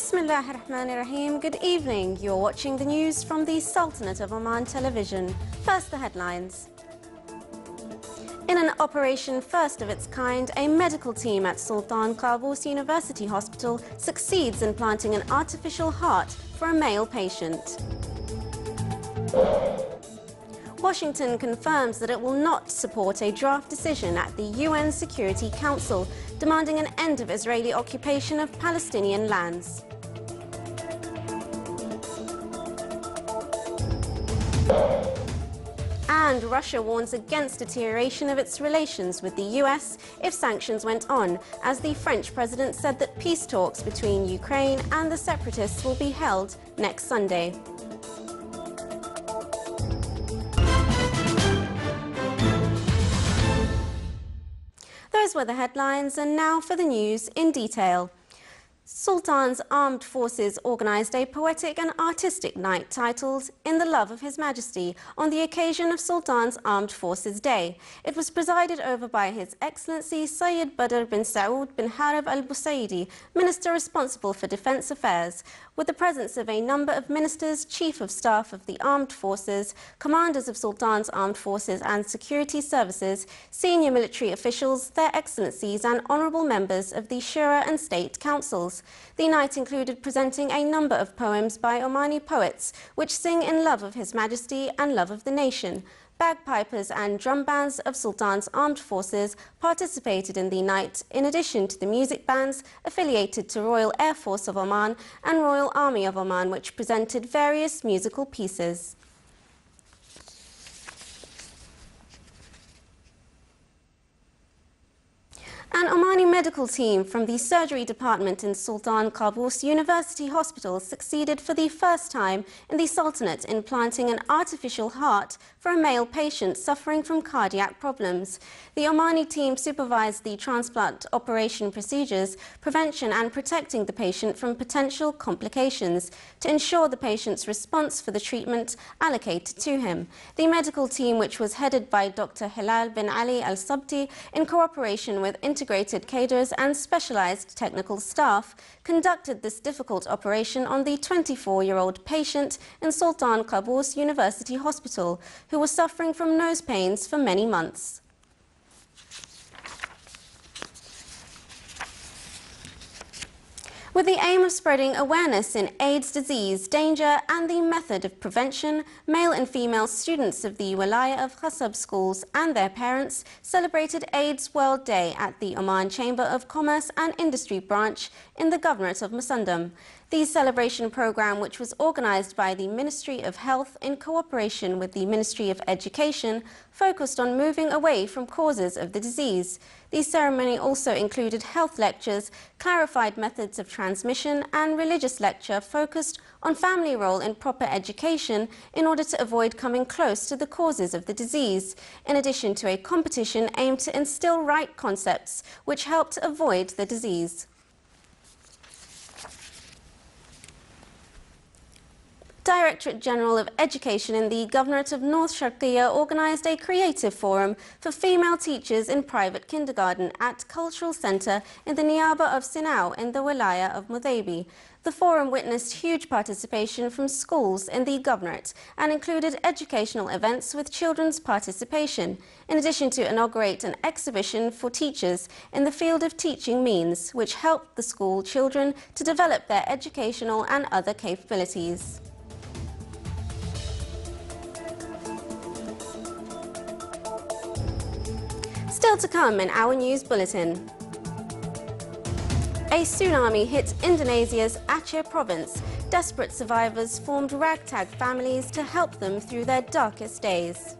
Bismillahirrahmanirrahim. Good evening. You're watching the news from the Sultanate of Oman television. First, the headlines. In an operation first of its kind, a medical team at Sultan Qaboos University Hospital succeeds in planting an artificial heart for a male patient. Washington confirms that it will not support a draft decision at the UN Security Council demanding an end of Israeli occupation of Palestinian lands. And Russia warns against deterioration of its relations with the US if sanctions went on, as the French president said that peace talks between Ukraine and the separatists will be held next Sunday. Those were the headlines, and now for the news in detail. Sultan's Armed Forces organised a poetic and artistic night titled In the Love of His Majesty on the occasion of Sultan's Armed Forces Day. It was presided over by His Excellency Sayyid Badr bin Saud bin Harib al-Busaidi, Minister responsible for Defence Affairs, with the presence of a number of ministers, Chief of Staff of the Armed Forces, commanders of Sultan's Armed Forces and Security Services, senior military officials, their excellencies and honourable members of the Shura and State Councils. The night included presenting a number of poems by Omani poets, which sing in love of His Majesty and love of the nation. Bagpipers and drum bands of Sultan's Armed Forces participated in the night, in addition to the music bands affiliated to Royal Air Force of Oman and Royal Army of Oman, which presented various musical pieces. An Omani medical team from the surgery department in Sultan Qaboos University Hospital succeeded for the first time in the Sultanate in planting an artificial heart for a male patient suffering from cardiac problems. The Omani team supervised the transplant operation procedures, prevention and protecting the patient from potential complications to ensure the patient's response for the treatment allocated to him. The medical team, which was headed by Dr. Hilal bin Ali al-Sabti in cooperation with integrated cadres and specialized technical staff, conducted this difficult operation on the 24-year-old patient in Sultan Qaboos University Hospital, who was suffering from nose pains for many months. With the aim of spreading awareness in AIDS disease, danger and the method of prevention, male and female students of the Wilaya of Khasab schools and their parents celebrated AIDS World Day at the Oman Chamber of Commerce and Industry branch in the Governorate of Musandam. The celebration program, which was organized by the Ministry of Health in cooperation with the Ministry of Education, focused on moving away from causes of the disease. The ceremony also included health lectures, clarified methods of transmission, and religious lecture focused on family role in proper education in order to avoid coming close to the causes of the disease, in addition to a competition aimed to instill right concepts which help to avoid the disease. Directorate General of Education in the Governorate of North Sharqiya organised a creative forum for female teachers in private kindergarten at Cultural Centre in the Niaba of Sinau in the Wilaya of Mudaibi. The forum witnessed huge participation from schools in the Governorate and included educational events with children's participation, in addition to inaugurate an exhibition for teachers in the field of teaching means, which helped the school children to develop their educational and other capabilities. Still to come in our news bulletin. A tsunami hit Indonesia's Aceh province. Desperate survivors formed ragtag families to help them through their darkest days.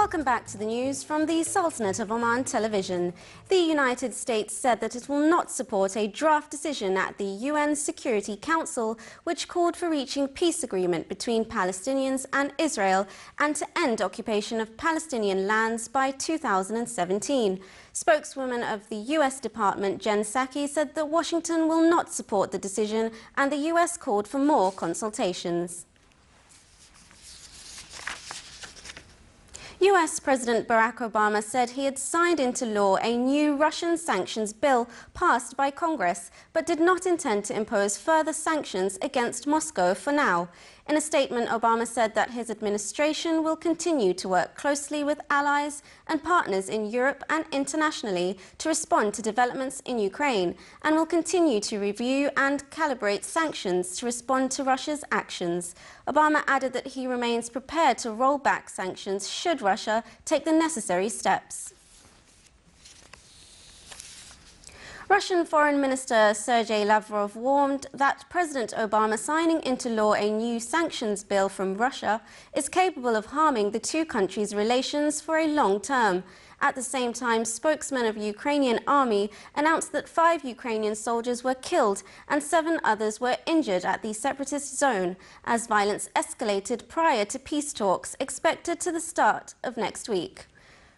Welcome back to the news from the Sultanate of Oman television. The United States said that it will not support a draft decision at the UN Security Council which called for reaching a peace agreement between Palestinians and Israel and to end occupation of Palestinian lands by 2017. Spokeswoman of the US Department Jen Psaki said that Washington will not support the decision and the US called for more consultations. US President Barack Obama said he had signed into law a new Russian sanctions bill passed by Congress, but did not intend to impose further sanctions against Moscow for now. In a statement, Obama said that his administration will continue to work closely with allies and partners in Europe and internationally to respond to developments in Ukraine, and will continue to review and calibrate sanctions to respond to Russia's actions. Obama added that he remains prepared to roll back sanctions should Russia take the necessary steps. Russian Foreign Minister Sergei Lavrov warned that President Obama signing into law a new sanctions bill from Russia is capable of harming the two countries' relations for a long term. At the same time, spokesman of Ukrainian army announced that 5 Ukrainian soldiers were killed and 7 others were injured at the separatist zone as violence escalated prior to peace talks expected to the start of next week.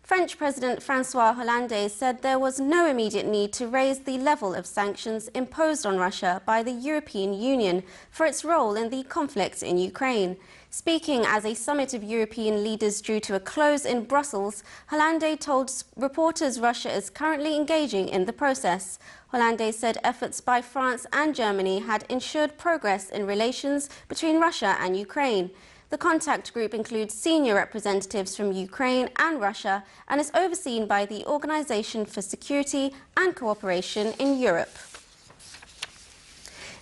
French President François Hollande said there was no immediate need to raise the level of sanctions imposed on Russia by the European Union for its role in the conflict in Ukraine. Speaking as a summit of European leaders drew to a close in Brussels, Hollande told reporters Russia is currently engaging in the process. Hollande said efforts by France and Germany had ensured progress in relations between Russia and Ukraine. The contact group includes senior representatives from Ukraine and Russia and is overseen by the Organization for Security and Cooperation in Europe.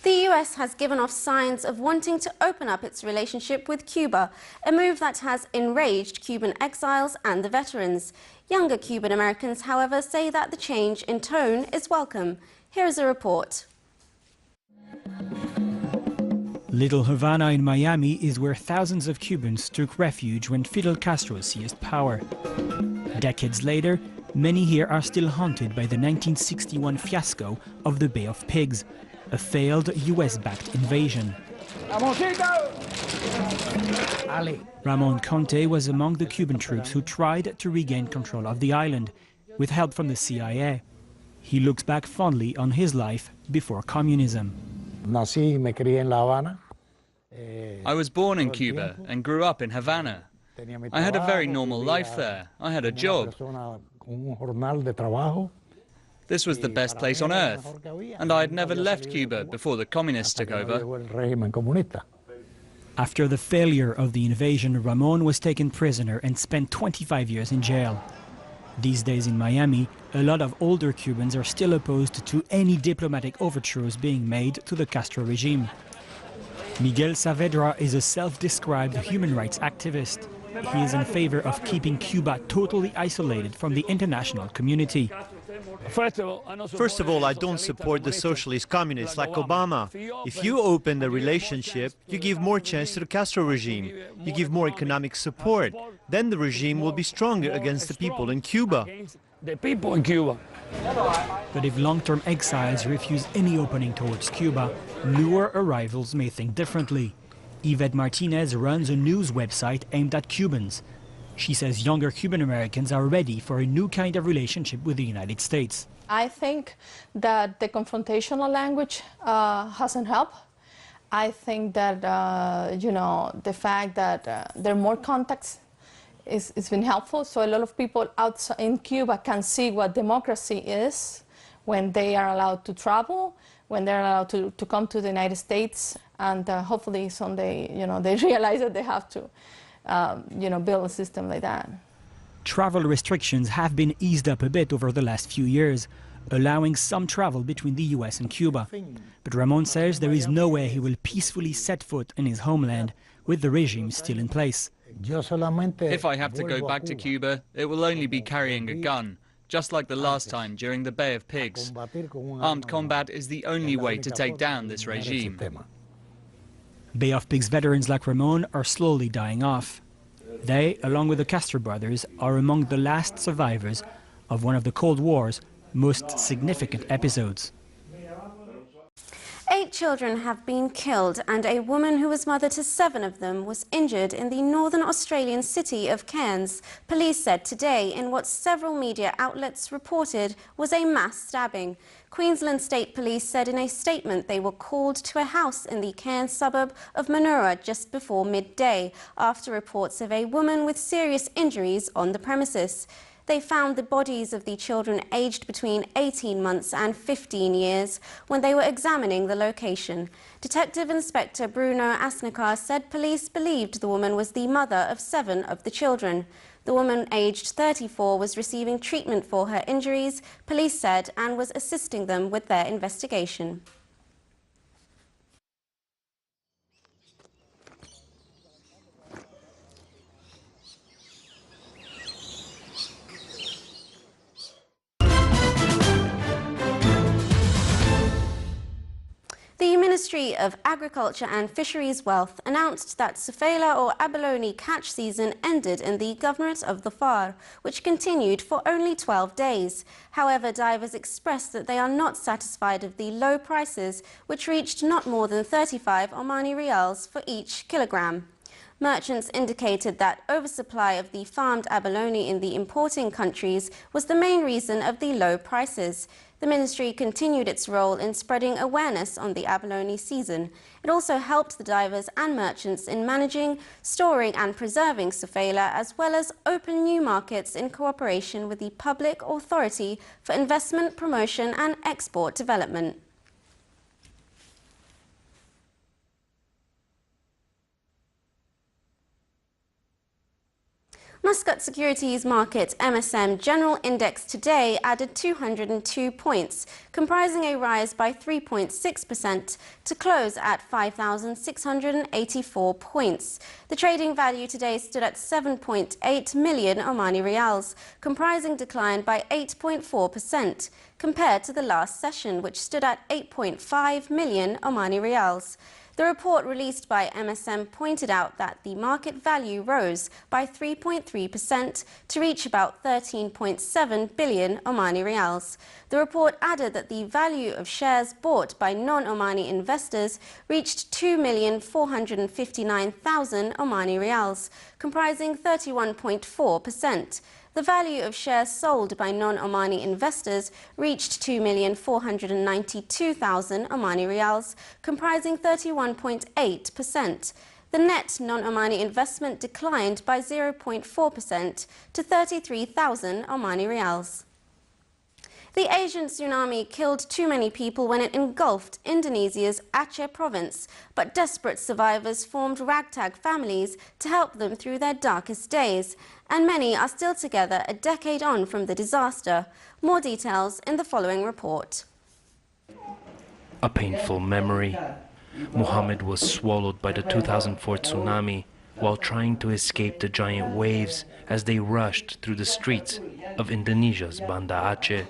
The US has given off signs of wanting to open up its relationship with Cuba, a move that has enraged Cuban exiles and the veterans. Younger Cuban Americans, however, say that the change in tone is welcome. Here is a report. Little Havana in Miami is where thousands of Cubans took refuge when Fidel Castro seized power. Decades later, many here are still haunted by the 1961 fiasco of the Bay of Pigs, a failed US-backed invasion. Ramon Conte was among the Cuban troops who tried to regain control of the island, with help from the CIA. He looks back fondly on his life before communism. I was born in Cuba and grew up in Havana. I had a very normal life there. I had a job. This was the best place on earth, and I had never left Cuba before the communists took over. After the failure of the invasion, Ramon was taken prisoner and spent 25 years in jail. These days in Miami, a lot of older Cubans are still opposed to any diplomatic overtures being made to the Castro regime. Miguel Saavedra is a self-described human rights activist. He is in favor of keeping Cuba totally isolated from the international community. First of all, I don't support the socialist communists like Obama. If you open the relationship, you give more chance to the Castro regime. You give more economic support. Then the regime will be stronger against the people in Cuba. But if long-term exiles refuse any opening towards Cuba, newer arrivals may think differently. Yvette Martinez runs a news website aimed at Cubans. She says younger Cuban Americans are ready for a new kind of relationship with the United States. I think that the confrontational language hasn't helped. I think that, the fact that there are more contacts it's been helpful. So a lot of people outside in Cuba can see what democracy is when they are allowed to travel, when they're allowed to come to the United States, and hopefully someday, they realize that they have to, build a system like that. Travel restrictions have been eased up a bit over the last few years, allowing some travel between the US and Cuba. But Ramon says there is no way he will peacefully set foot in his homeland with the regime still in place. If I have to go back to Cuba, it will only be carrying a gun, just like the last time during the Bay of Pigs. Armed combat is the only way to take down this regime. Bay of Pigs veterans like Ramon are slowly dying off. They, along with the Castro brothers, are among the last survivors of one of the Cold War's most significant episodes. 8 children have been killed and a woman who was mother to 7 of them was injured in the northern Australian city of Cairns, police said today in what several media outlets reported was a mass stabbing. Queensland State Police said in a statement they were called to a house in the Cairns suburb of Manoora just before midday after reports of a woman with serious injuries on the premises. They found the bodies of the children aged between 18 months and 15 years when they were examining the location. Detective Inspector Bruno Asnikar said police believed the woman was the mother of 7 of the children. The woman, aged 34, was receiving treatment for her injuries, police said, and was assisting them with their investigation. The Ministry of Agriculture and Fisheries Wealth announced that Safela or abalone catch season ended in the Governorate of the Far, which continued for only 12 days. However, divers expressed that they are not satisfied of the low prices, which reached not more than 35 Omani Rials for each kilogram. Merchants indicated that oversupply of the farmed abalone in the importing countries was the main reason of the low prices. The ministry continued its role in spreading awareness on the abalone season. It also helped the divers and merchants in managing, storing and preserving Safela, as well as open new markets in cooperation with the Public Authority for Investment, Promotion and Export Development. Muscat Securities Market MSM General Index today added 202 points, comprising a rise by 3.6% to close at 5,684 points. The trading value today stood at 7.8 million Omani Rials, comprising decline by 8.4% compared to the last session, which stood at 8.5 million Omani Rials. The report released by MSM pointed out that the market value rose by 3.3% to reach about 13.7 billion Omani Rials. The report added that the value of shares bought by non-Omani investors reached 2,459,000 Omani Rials, comprising 31.4%. The value of shares sold by non-Omani investors reached 2,492,000 Omani Rials, comprising 31.8%. The net non-Omani investment declined by 0.4% to 33,000 Omani Rials. The Asian tsunami killed too many people when it engulfed Indonesia's Aceh province, but desperate survivors formed ragtag families to help them through their darkest days, and many are still together a decade on from the disaster. More details in the following report. A painful memory. Muhammad was swallowed by the 2004 tsunami while trying to escape the giant waves as they rushed through the streets of Indonesia's Banda Aceh.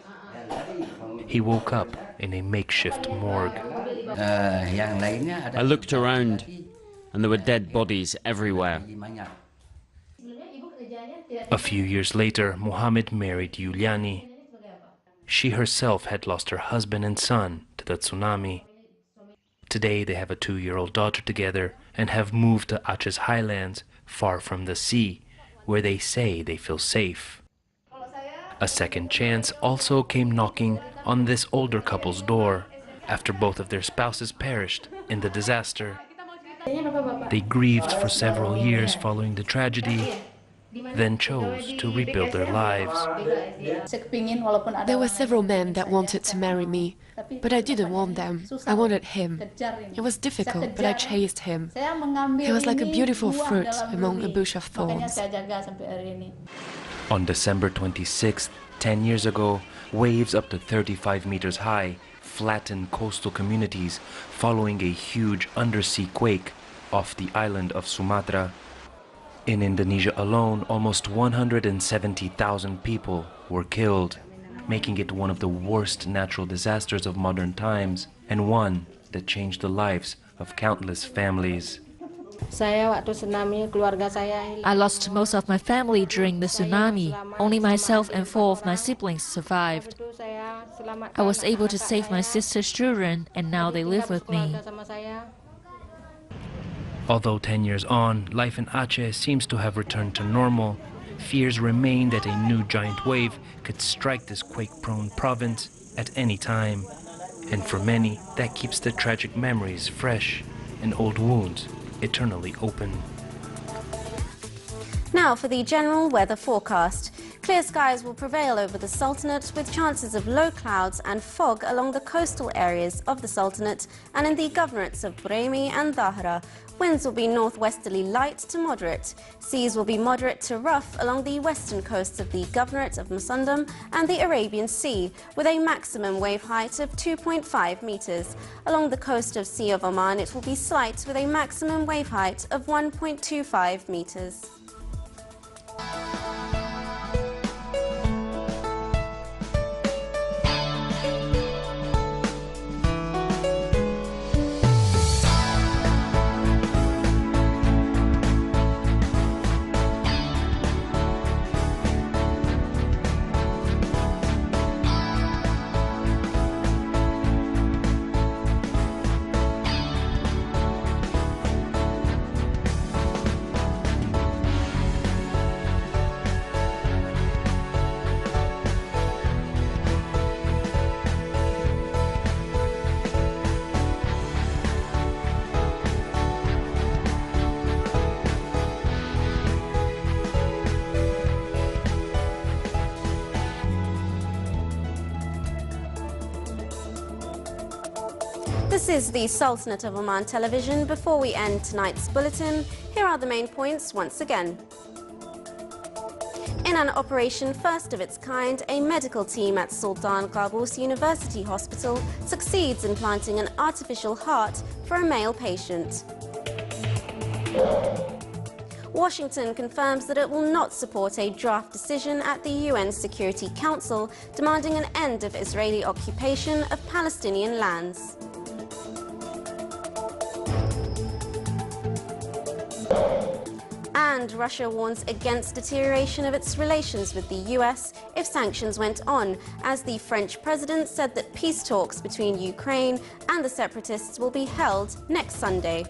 He woke up in a makeshift morgue. I looked around and there were dead bodies everywhere. A few years later, Muhammad married Yuliani. She herself had lost her husband and son to the tsunami. Today they have a 2-year-old daughter together and have moved to Aceh's highlands, far from the sea, where they say they feel safe. A second chance also came knocking on this older couple's door after both of their spouses perished in the disaster. They grieved for several years following the tragedy, then chose to rebuild their lives. There were several men that wanted to marry me, but I didn't want them. I wanted him. It was difficult, but I chased him. He was like a beautiful fruit among a bush of thorns. On December 26th, 10 years ago, waves up to 35 meters high flattened coastal communities following a huge undersea quake off the island of Sumatra. In Indonesia alone, almost 170,000 people were killed, making it one of the worst natural disasters of modern times and one that changed the lives of countless families. I lost most of my family during the tsunami. Only myself and 4 of my siblings survived. I was able to save my sister's children, and now they live with me. Although 10 years on, life in Aceh seems to have returned to normal, fears remain that a new giant wave could strike this quake-prone province at any time. And for many, that keeps the tragic memories fresh and old wounds eternally open. Now for the general weather forecast. Clear skies will prevail over the Sultanate with chances of low clouds and fog along the coastal areas of the Sultanate and in the governorates of Brahmi and Dhahra. Winds will be northwesterly light to moderate. Seas will be moderate to rough along the western coasts of the governorate of Musandam and the Arabian Sea, with a maximum wave height of 2.5 meters. Along the coast of Sea of Oman, it will be slight with a maximum wave height of 1.25 meters. This is the Sultanate of Oman television. Before we end tonight's bulletin, here are the main points once again. In an operation first of its kind, a medical team at Sultan Qaboos University Hospital succeeds in planting an artificial heart for a male patient. Washington confirms that it will not support a draft decision at the UN Security Council demanding an end of Israeli occupation of Palestinian lands. And Russia warns against deterioration of its relations with the US if sanctions went on, as the French president said that peace talks between Ukraine and the separatists will be held next Sunday.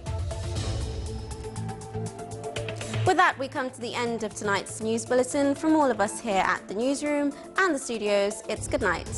With that, we come to the end of tonight's news bulletin. From all of us here at the newsroom and the studios, it's good night.